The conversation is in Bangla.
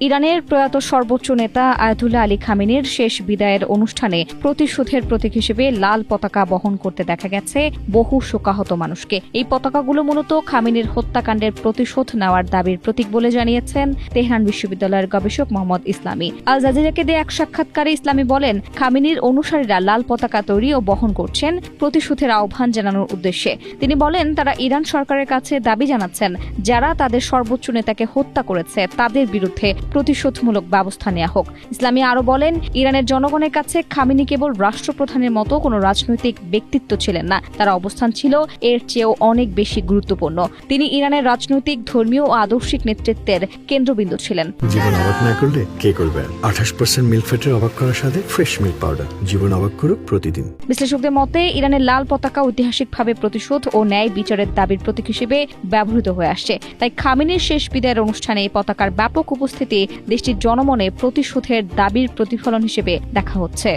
ইরানের প্রয়াত সর্বোচ্চ নেতা আয়াতুল্লাহ আলী খামেনির শেষ বিদায়ের অনুষ্ঠানে প্রতিশোধের প্রতীক হিসেবে লাল পতাকা বহন করতে দেখা গেছে বহু শোকাহত মানুষকে। এই পতাকাগুলো মূলত খামেনির হত্যাকাণ্ডের প্রতিশোধ নেওয়ার দাবির প্রতীক বলে জানিয়েছেন তেহরান বিশ্ববিদ্যালয়ের গবেষক মোহাম্মদ ইসলামী। আল জাজিরাকে দেয়া এক সাক্ষাৎকারে ইসলামী বলেন, খামেনির অনুসারীরা লাল পতাকা তৈরি ও বহন করছেন প্রতিশোধের আহ্বান জানানোর উদ্দেশ্যে। তিনি বলেন, তারা ইরান সরকারের কাছে দাবি জানাচ্ছেন যারা তাদের সর্বোচ্চ নেতাকে হত্যা করেছে তাদের বিরুদ্ধে প্রতিশোধমূলক ব্যবস্থা নেওয়া হোক। ইসলামী আরও বলেন, ইরানের জনগণের কাছে খামেনি কেবল রাষ্ট্রপ্রধানের মতো কোনো রাজনৈতিক ব্যক্তিত্ব ছিলেন না, তার অবস্থান ছিল এর চেয়েও অনেক বেশি গুরুত্বপূর্ণ। তিনি ইরানের রাজনৈতিক, ধর্মীয় ও আদর্শিক নেতৃত্বের কেন্দ্রবিন্দু ছিলেন। জীবন অবাক না করলে কে করবে? 28% মিল্ক ফ্যাটের অবাক করার সাথে ফ্রেশ মিল্ক পাউডার। জীবন অবাক করুক প্রতিদিন। বিশ্লেষকদের মতে, ইরানের লাল পতাকা ঐতিহাসিকভাবে প্রতিশোধ ও ন্যায় বিচারের দাবির প্রতীক হিসেবে ব্যবহৃত হয়ে আসছে। তাই খামেনির শেষ বিদায়ের অনুষ্ঠানে এই পতাকার ব্যাপক উপস্থিতি দেশটির জনমনে প্রতিশোধের দাবির প্রতিফলন হিসেবে দেখা হচ্ছে।